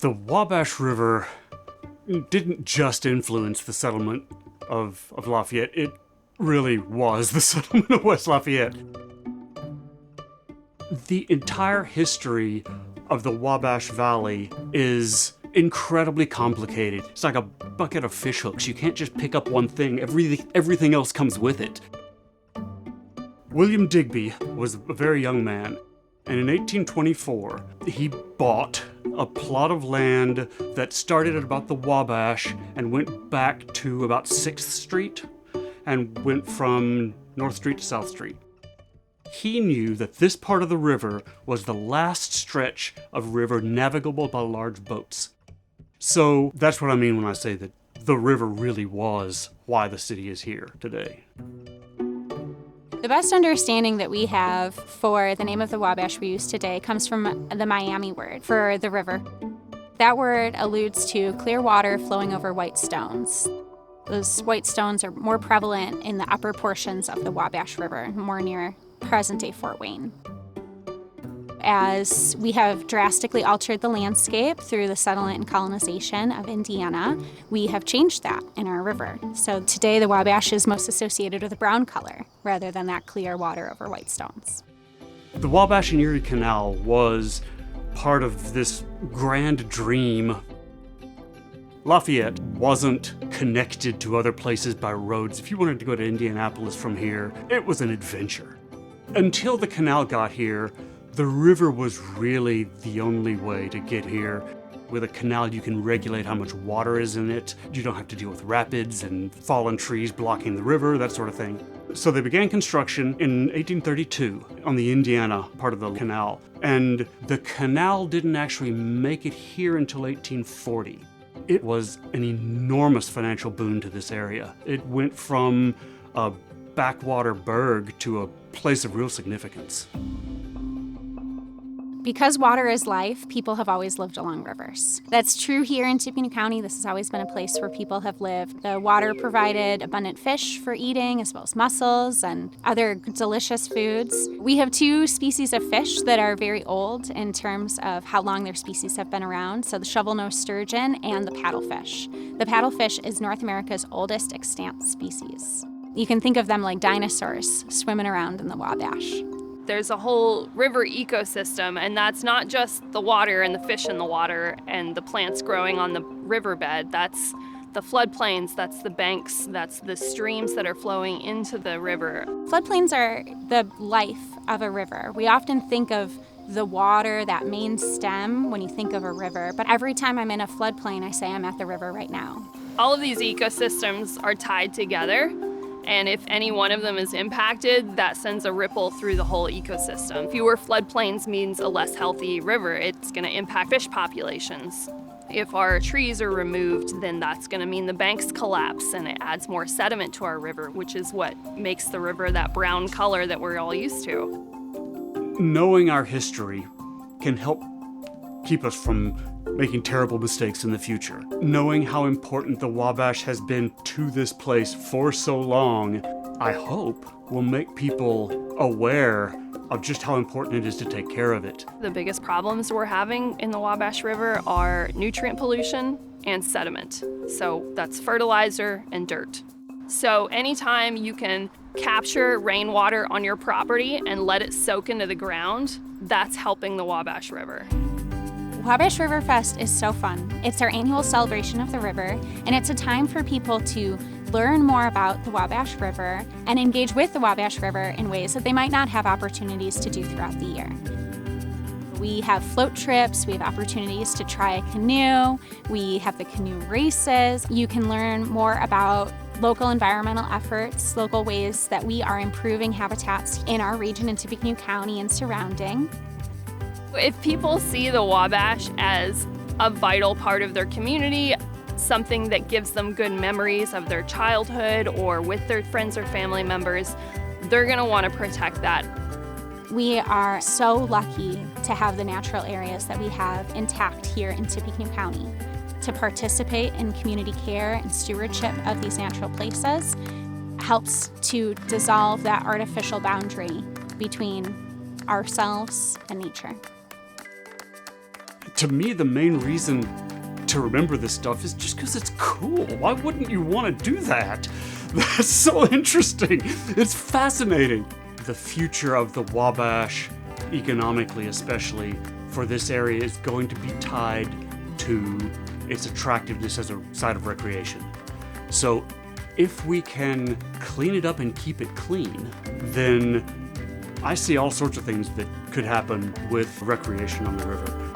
The Wabash River didn't just influence the settlement of Lafayette, it really was the settlement of West Lafayette. The entire history of the Wabash Valley is incredibly complicated. It's like a bucket of fish hooks. You can't just pick up one thing. Everything else comes with it. William Digby was a very young man, and in 1824, he bought a plot of land that started at about the Wabash and went back to about 6th Street and went from North Street to South Street. He knew that this part of the river was the last stretch of river navigable by large boats. So that's what I mean when I say that the river really was why the city is here today. The best understanding that we have for the name of the Wabash we use today comes from the Miami word for the river. That word alludes to clear water flowing over white stones. Those white stones are more prevalent in the upper portions of the Wabash River, more near present-day Fort Wayne. As we have drastically altered the landscape through the settlement and colonization of Indiana, we have changed that in our river. So today the Wabash is most associated with a brown color rather than that clear water over white stones. The Wabash and Erie Canal was part of this grand dream. Lafayette wasn't connected to other places by roads. If you wanted to go to Indianapolis from here, it was an adventure. Until the canal got here, the river was really the only way to get here. With a canal, you can regulate how much water is in it. You don't have to deal with rapids and fallen trees blocking the river, that sort of thing. So they began construction in 1832 on the Indiana part of the canal. And the canal didn't actually make it here until 1840. It was an enormous financial boon to this area. It went from a backwater burg to a place of real significance. Because water is life, people have always lived along rivers. That's true here in Tippecanoe County. This has always been a place where people have lived. The water provided abundant fish for eating, as well as mussels and other delicious foods. We have 2 species of fish that are very old in terms of how long their species have been around. So the shovel-nosed sturgeon and the paddlefish. The paddlefish is North America's oldest extant species. You can think of them like dinosaurs swimming around in the Wabash. There's a whole river ecosystem, and that's not just the water and the fish in the water and the plants growing on the riverbed. That's the floodplains, that's the banks, that's the streams that are flowing into the river. Floodplains are the life of a river. We often think of the water, that main stem, when you think of a river, but every time I'm in a floodplain, I say I'm at the river right now. All of these ecosystems are tied together. And if any one of them is impacted, that sends a ripple through the whole ecosystem. Fewer floodplains means a less healthy river. It's going to impact fish populations. If our trees are removed, then that's going to mean the banks collapse and it adds more sediment to our river, which is what makes the river that brown color that we're all used to. Knowing our history can help keep us from making terrible mistakes in the future. Knowing how important the Wabash has been to this place for so long, I hope will make people aware of just how important it is to take care of it. The biggest problems we're having in the Wabash River are nutrient pollution and sediment. So that's fertilizer and dirt. So anytime you can capture rainwater on your property and let it soak into the ground, that's helping the Wabash River. Wabash River Fest is so fun. It's our annual celebration of the river, and it's a time for people to learn more about the Wabash River and engage with the Wabash River in ways that they might not have opportunities to do throughout the year. We have float trips, we have opportunities to try a canoe, we have the canoe races. You can learn more about local environmental efforts, local ways that we are improving habitats in our region in Tippecanoe County and surrounding. If people see the Wabash as a vital part of their community, something that gives them good memories of their childhood or with their friends or family members, they're going to want to protect that. We are so lucky to have the natural areas that we have intact here in Tippecanoe County. To participate in community care and stewardship of these natural places helps to dissolve that artificial boundary between ourselves and nature. to me, the main reason to remember this stuff is just because it's cool. Why wouldn't you want to do that? That's so interesting. It's fascinating. The future of the Wabash, economically especially, for this area is going to be tied to its attractiveness as a site of recreation. So if we can clean it up and keep it clean, then I see all sorts of things that could happen with recreation on the river.